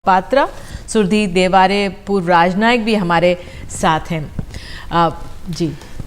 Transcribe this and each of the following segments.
पात्रा, सुरधीर देवारे, पूर्व राजनायक भी हमारे साथ हैं।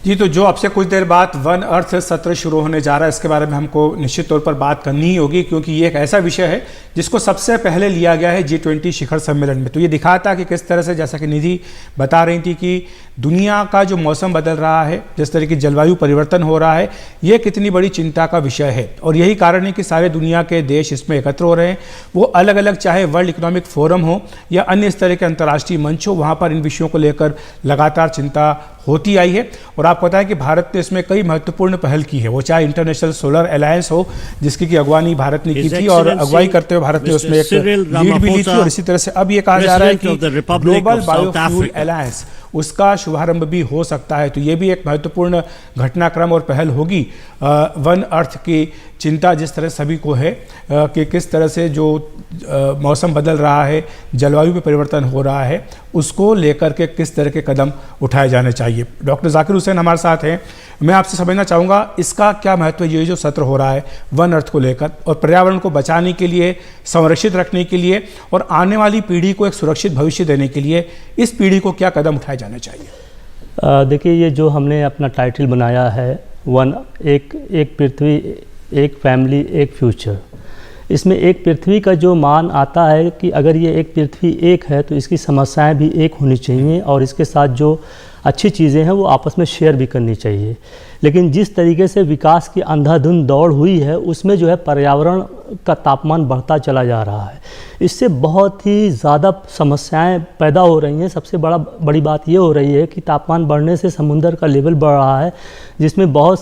जी, तो जो अब से कुछ देर बाद वन अर्थ सत्र शुरू होने जा रहा है, इसके बारे में हमको निश्चित तौर पर बात करनी ही होगी, क्योंकि ये एक ऐसा विषय है जिसको सबसे पहले लिया गया है G20 शिखर सम्मेलन में। तो ये दिखाता कि किस तरह से, जैसा कि निधि बता रही थी, कि दुनिया का जो मौसम बदल रहा है, जिस तरह की जलवायु परिवर्तन हो रहा है, ये कितनी बड़ी चिंता का विषय है। और यही कारण है कि सारे दुनिया के देश इसमें एकत्र हो रहे हैं। वो अलग अलग, चाहे वर्ल्ड इकोनॉमिक फोरम हो या अन्य इस तरह के अंतर्राष्ट्रीय मंच हो, वहाँ पर इन विषयों को लेकर लगातार चिंता होती आई है। और आपको पता है कि भारत ने इसमें कई महत्वपूर्ण पहल की है, वो चाहे इंटरनेशनल सोलर अलायंस हो, जिसकी की अगवानी भारत ने की थी, और अगुवाई करते हुए भारत ने उसमें एक लीड भी ली थी। और इसी तरह से अब ये कहा जा रहा है कि ग्लोबल बायोफ्यूल अलायंस, उसका शुभारंभ भी हो सकता है। तो ये भी एक महत्वपूर्ण घटनाक्रम और पहल होगी। वन अर्थ की चिंता जिस तरह सभी को है कि किस तरह से जो मौसम बदल रहा है, जलवायु में परिवर्तन हो रहा है, उसको लेकर के किस तरह के कदम उठाए जाने चाहिए। डॉक्टर जाकिर हुसैन हमारे साथ हैं। मैं आपसे समझना चाहूँगा, इसका क्या महत्व है, ये जो सत्र हो रहा है वन अर्थ को लेकर, और पर्यावरण को बचाने के लिए, संरक्षित रखने के लिए, और आने वाली पीढ़ी को एक सुरक्षित भविष्य देने के लिए इस पीढ़ी को क्या कदम उठाए जाने चाहिए? देखिए, ये जो हमने अपना टाइटल बनाया है, वन एक पृथ्वी, एक फैमिली, एक फ्यूचर, इसमें एक पृथ्वी का जो मान आता है कि अगर ये एक पृथ्वी एक है तो इसकी समस्याएं भी एक होनी चाहिए, और इसके साथ जो अच्छी चीज़ें हैं वो आपस में शेयर भी करनी चाहिए। लेकिन जिस तरीके से विकास की अंधाधुंध दौड़ हुई है, उसमें जो है पर्यावरण का तापमान बढ़ता चला जा रहा है। इससे बहुत ही ज़्यादा समस्याएं पैदा हो रही हैं। सबसे बड़ी बात ये हो रही है कि तापमान बढ़ने से समुद्र का लेवल बढ़ रहा है, जिसमें बहुत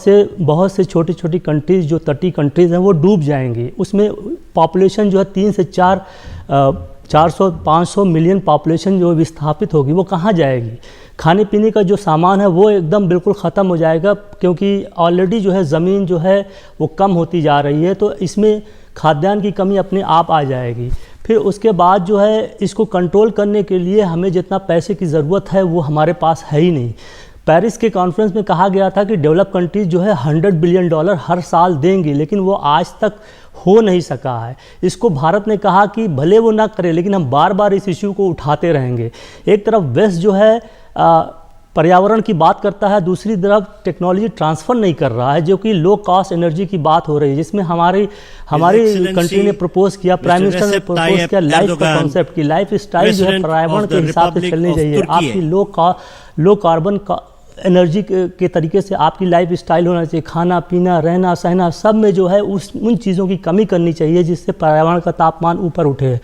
से छोटी छोटी कंट्रीज़, जो तटीय कंट्रीज़ हैं, वो डूब जाएंगी। उसमें पॉपुलेशन जो है 3 से 400-500 मिलियन पॉपुलेशन जो विस्थापित होगी, वो कहाँ जाएगी? खाने पीने का जो सामान है वो एकदम बिल्कुल ख़त्म हो जाएगा, क्योंकि ऑलरेडी जो है ज़मीन जो है वो कम होती जा रही है। तो इसमें खाद्यान्न की कमी अपने आप आ जाएगी। फिर उसके बाद जो है इसको कंट्रोल करने के लिए हमें जितना पैसे की ज़रूरत है वो हमारे पास है ही नहीं। पेरिस के कॉन्फ्रेंस में कहा गया था कि डेवलप कंट्रीज़ जो है $100 बिलियन हर साल देंगी, लेकिन वो आज तक हो नहीं सका है। इसको भारत ने कहा कि भले वो ना करे, लेकिन हम बार बार इस इश्यू को उठाते रहेंगे। एक तरफ वेस्ट जो है पर्यावरण की बात करता है, दूसरी तरफ टेक्नोलॉजी ट्रांसफ़र नहीं कर रहा है, जो कि लो कॉस्ट एनर्जी की बात हो रही है, जिसमें हमारी कंट्री ने प्रपोज किया, प्राइम मिनिस्टर ने प्रपोज किया लाइफ का कॉन्सेप्ट की लाइफ स्टाइल जो है पर्यावरण के हिसाब से चलनी चाहिए। आपकी लो कार्बन का एनर्जी के तरीके से आपकी लाइफ स्टाइल होना चाहिए। खाना पीना, रहना सहना, सब में जो है उन चीज़ों की कमी करनी चाहिए जिससे पर्यावरण का तापमान ऊपर उठे।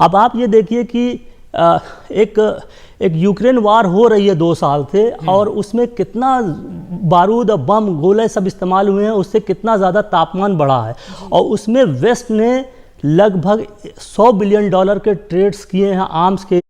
अब आप ये देखिए कि एक यूक्रेन वार हो रही है 2 साल से, और उसमें कितना बारूद, बम, गोले सब इस्तेमाल हुए हैं, उससे कितना ज़्यादा तापमान बढ़ा है। और उसमें वेस्ट ने लगभग $100 बिलियन के ट्रेड्स किए हैं आर्म्स के।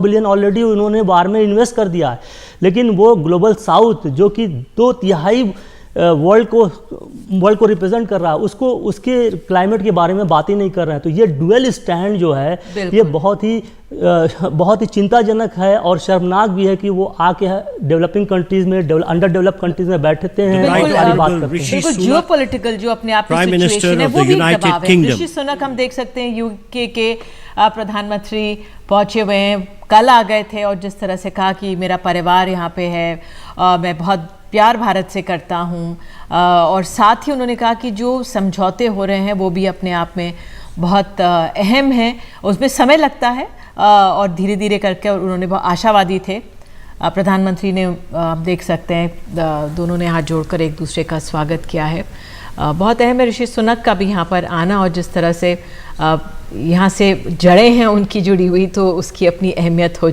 बिलियन ऑलरेडी उन्होंने वार में इन्वेस्ट कर दिया है। लेकिन वो ग्लोबल साउथ, जो कि 2/3 वर्ल्ड को रिप्रेजेंट कर रहा है, उसके क्लाइमेट के बारे में बात ही नहीं कर रहे हैं। तो ये डुअल स्टैंड जो है, ये बहुत ही चिंताजनक है, और शर्मनाक भी है कि वो आके डेवलपिंग कंट्रीज में, अंडर डेवलप्ड कंट्रीज में बैठते हैं, बात करते हैं। बिल्कुल जियोपॉलिटिकल जो अपने आप में सिचुएशन है वो भी दबाव है। ऋषि सुनक हम देख सकते हैं यूके के प्रधानमंत्री पहुंचे हुए हैं, कल आ गए थे, और जिस तरह से कहा कि मेरा परिवार यहाँ पे है, मैं बहुत प्यार भारत से करता हूँ, और साथ ही उन्होंने कहा कि जो समझौते हो रहे हैं वो भी अपने आप में बहुत अहम हैं, उसमें समय लगता है, और धीरे धीरे करके उन्होंने बहुत आशावादी थे। प्रधानमंत्री ने, आप देख सकते हैं, दोनों ने हाथ जोड़कर एक दूसरे का स्वागत किया है। बहुत अहम है ऋषि सुनक का भी यहाँ पर आना, और जिस तरह से यहाँ से जड़ें हैं उनकी जुड़ी हुई, तो उसकी अपनी अहमियत हो